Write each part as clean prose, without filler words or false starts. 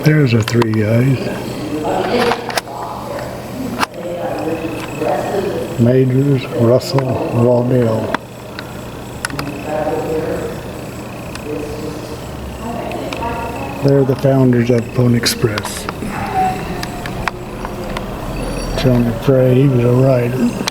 There's the three guys. Majors, Russell, Waddell. They're the founders of Pony Express. Johnny Frey, he was a writer.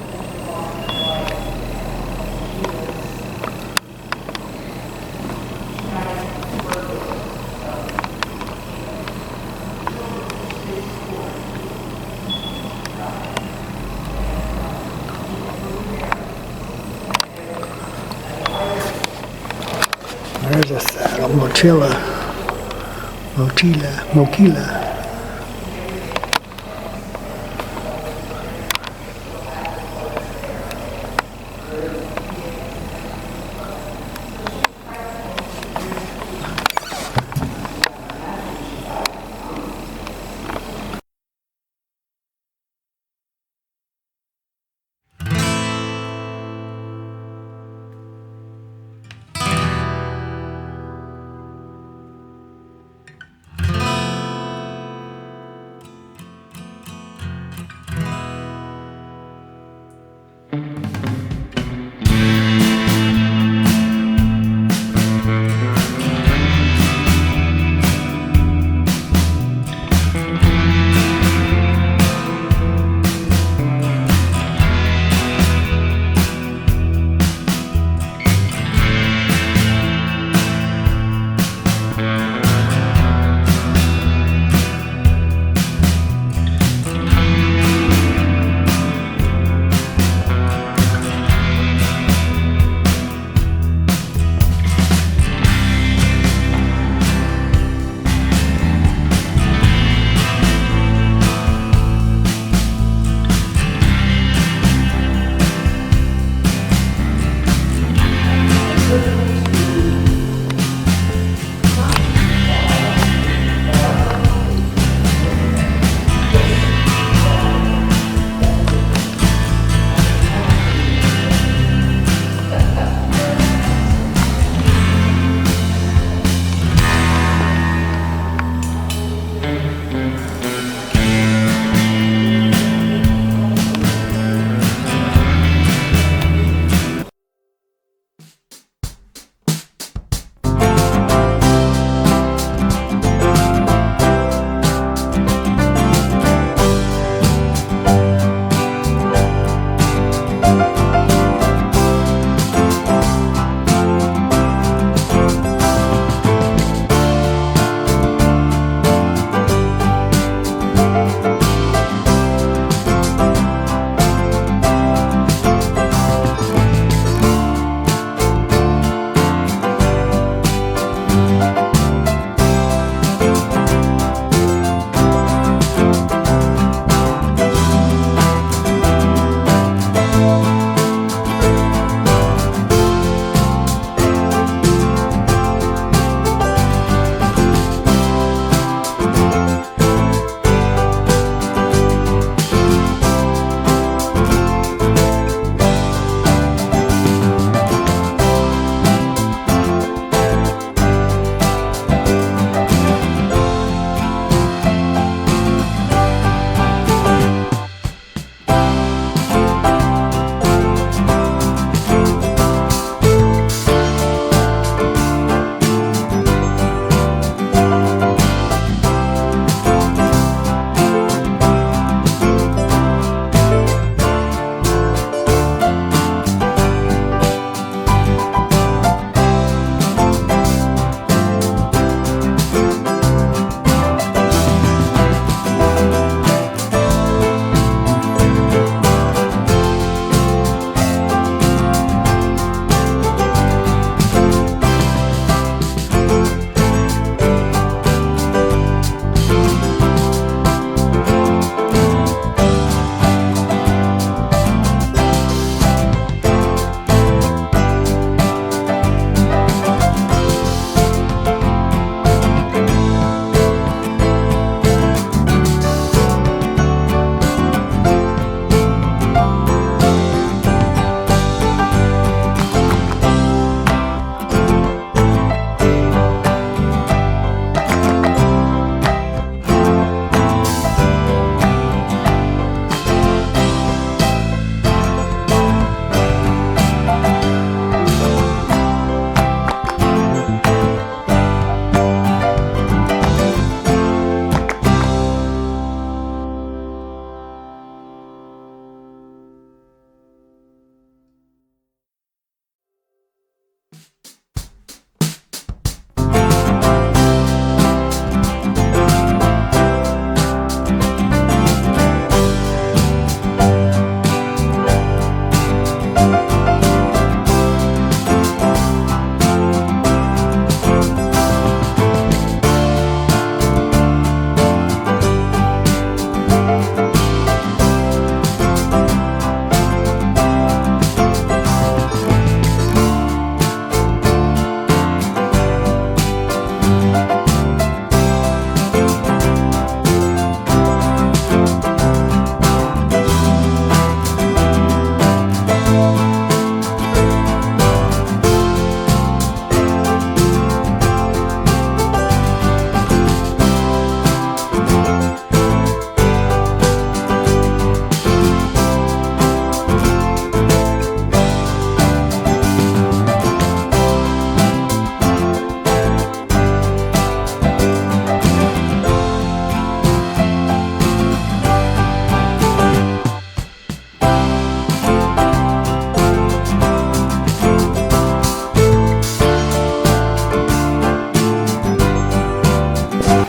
There's a saddle, Mochila.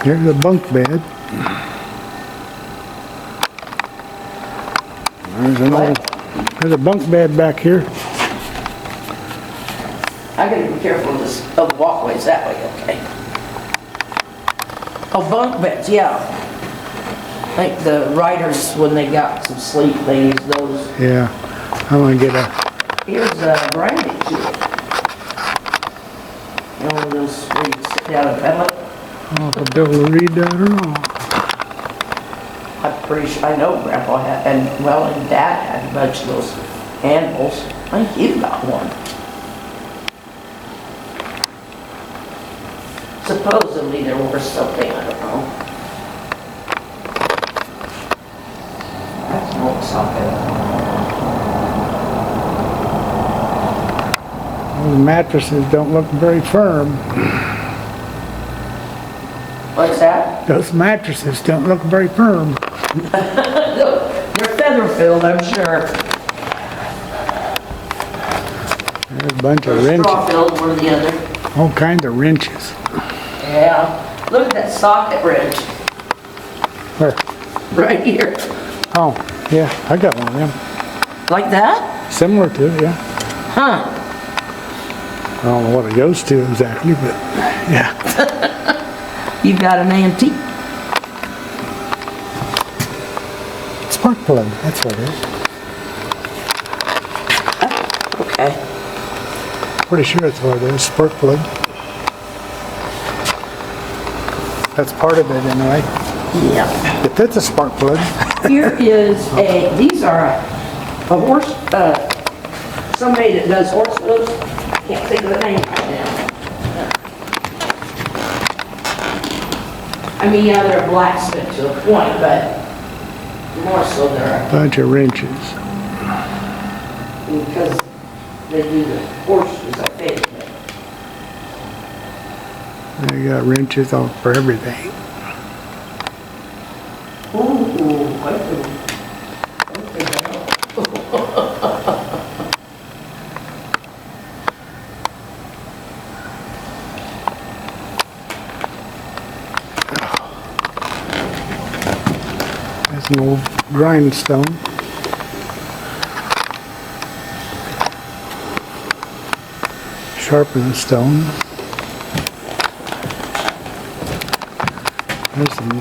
Here's a bunk bed. There's a bunk bed back here. I gotta be careful of this, of the walkways that way, okay? Oh, bunk beds, yeah. I think the riders, when they got some sleep, they use those. Yeah, I'm gonna get a. Here's Brandy too. You know, one of those where you sit down and pedal it. Oh, if I don't read that or not. I'm pretty sure, I know Grandpa had, and Dad had a bunch of those animals. I think you got one. Supposedly there was something, I don't know. That's an old socket. Those mattresses don't look very firm. What's that? Those mattresses don't look very firm. They're feather filled, I'm sure. There's a bunch of Or wrenches. straw filled, one or the other. All kinds of wrenches. Yeah. Look at that socket wrench. Where? Right here. Oh, yeah, I got one of them. Like that? Similar to it, yeah. Huh. I don't know what it goes to exactly, but yeah. You got an antique. Spark plug, that's what it is. Okay. Pretty sure that's what it is, spark plug. That's part of it anyway. Yeah. If it's a spark plug. Here is these are a horse, somebody that does horse hooves. Can't think of the name right now. I mean, yeah, they're a blacksmith to a point, but more so they're, Bunch of wrenches. because they do the horseshoes, I think. They got wrenches all for everything. Ooh, That's an old grindstone. Sharpen stone. There's some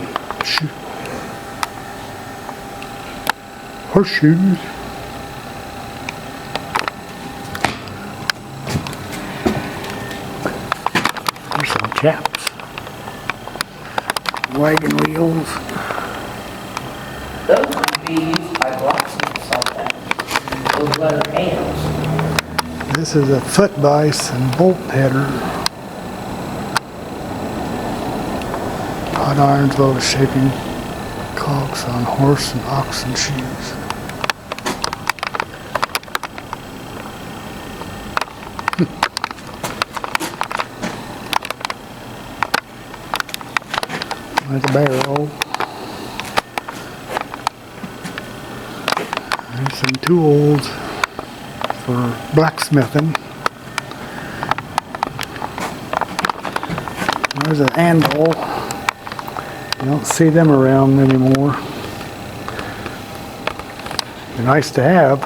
horseshoes. There's some caps. Wagon wheels. those would be used by blacksmiths like that. Those leather handles. This is a foot vise and bolt header. Hot irons, load shaping cogs on horse and oxen shoes. There's a barrel. There's some tools for blacksmithing. There's an anvil. You don't see them around anymore. They're nice to have.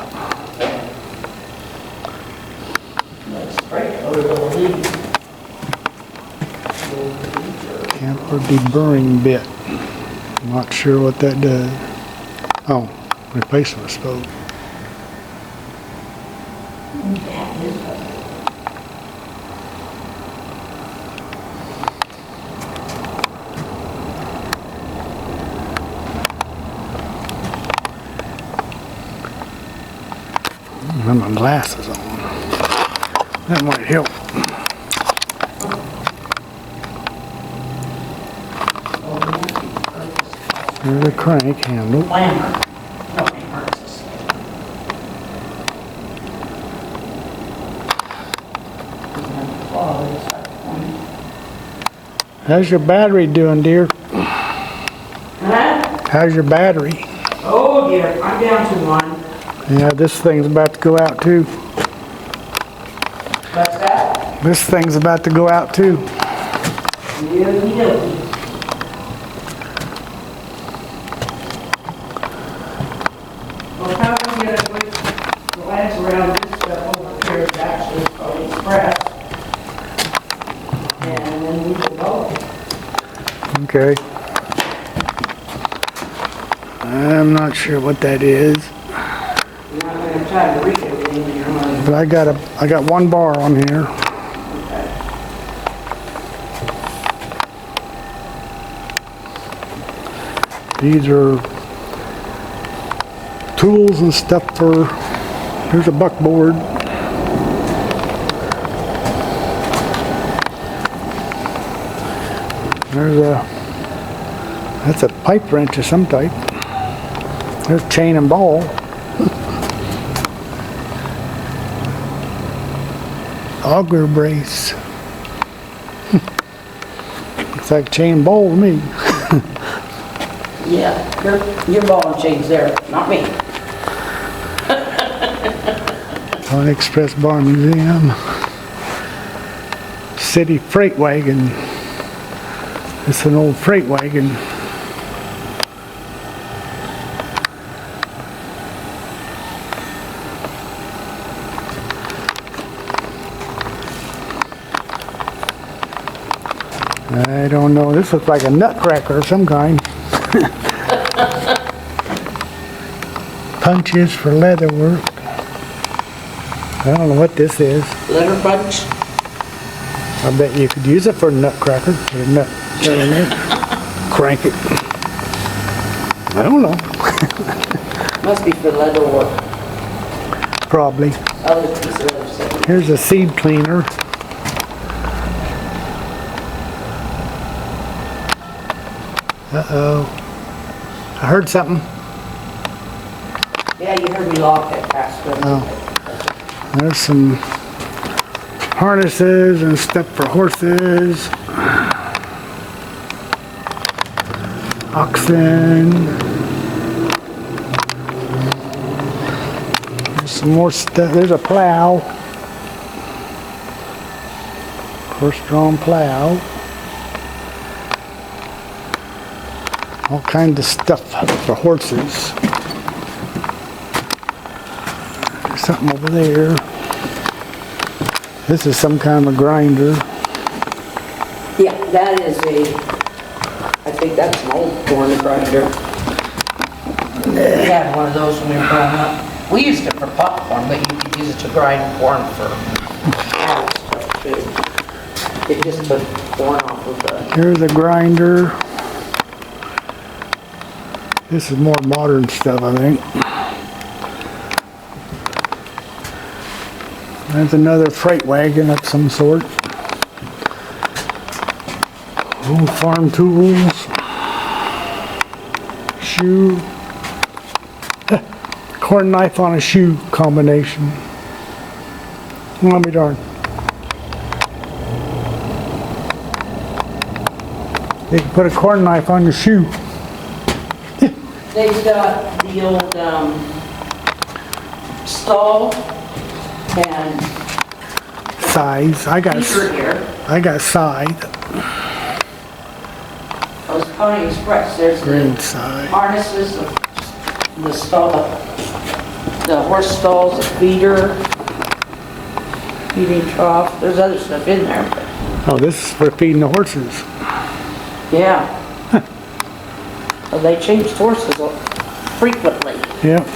Nice spray color little leaves. Camper deburring bit. I'm not sure what that does. Oh, replacement stove. I have my glasses on. That might help. There's a crank handle. Glamour. Nobody hurts us. How's your battery doing, dear? Huh? How's your battery? Oh dear, I'm down to one. Yeah, this thing's about to go out too. What's that? This thing's about to go out too. Okey-dokey. quick glance around this stuff over here, it's actually called Express. And then we will go. Okay. I'm not sure what that is, You're not gonna try to read everything in your mind. but I got one bar on here. Okay. These are tools and stuff for, here's a buckboard. That's a pipe wrench of some type. There's chain and ball. Auger brace. Looks like chain and ball to me. Yeah, your ball and chain's there, not me. On Express Bar Museum. City freight wagon. It's an old freight wagon. I don't know, this looks like a nutcracker of some kind. Punches for leather work. I don't know what this is. Letter punch. I bet you could use it for a nutcracker. Put a nut in it. Crank it. I don't know. Must be for leather work. Probably. Other piece of leather set. Here's a seed cleaner. Uh-oh. I heard something. Yeah, you heard me lock it past the. Oh. There's some harnesses and stuff for horses. Oxen. There's some more stuff. There's a plow. Horse-drawn plow. All kinds of stuff for horses. There's something over there. This is some kind of a grinder. Yeah, that is I think that's an old corn grinder. We had one of those when we were growing up. We used it for popcorn, but you could use it to grind corn for all stuff too. It just took corn off of the. Here's a grinder. This is more modern stuff, I think. There's another freight wagon of some sort. Old farm tools. Shoe. Corn knife on a shoe combination. I'll be darned. You can put a corn knife on your shoe. They've got the old stall and Size. feature here. I got scythe. Those Pony Express, there's Green the scythe. harnesses, the stall, the horse stalls, the feeder, feeding trough. There's other stuff in there, but Oh, this is for feeding the horses. yeah. Well, they changed horses frequently. Yep.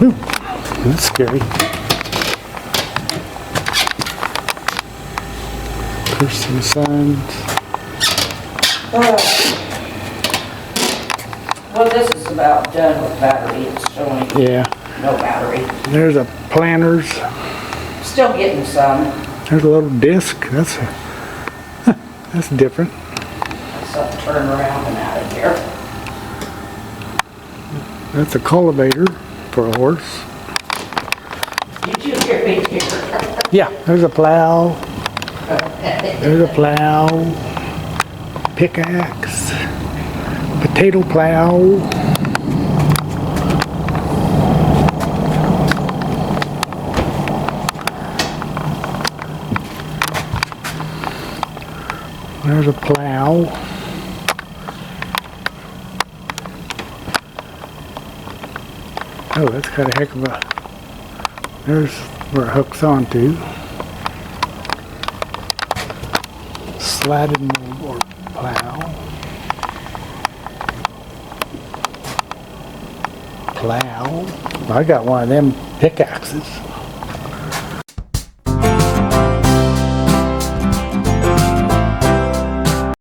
Ooh, that's scary. Kirsten Sons. Well, this is about done with battery. It's showing Yeah. no battery. There's a planters. Still getting some. There's a little disc. That's different. Some turn around and out of here. That's a cultivator for a horse. Did you hear me here? Yeah, there's a plow. There's a plow. Pickaxe. Potato plow. There's a plow. Oh, that's got a heck of a, there's where it hooks onto. Slatted moldboard plow. Plow. I got one of them pickaxes.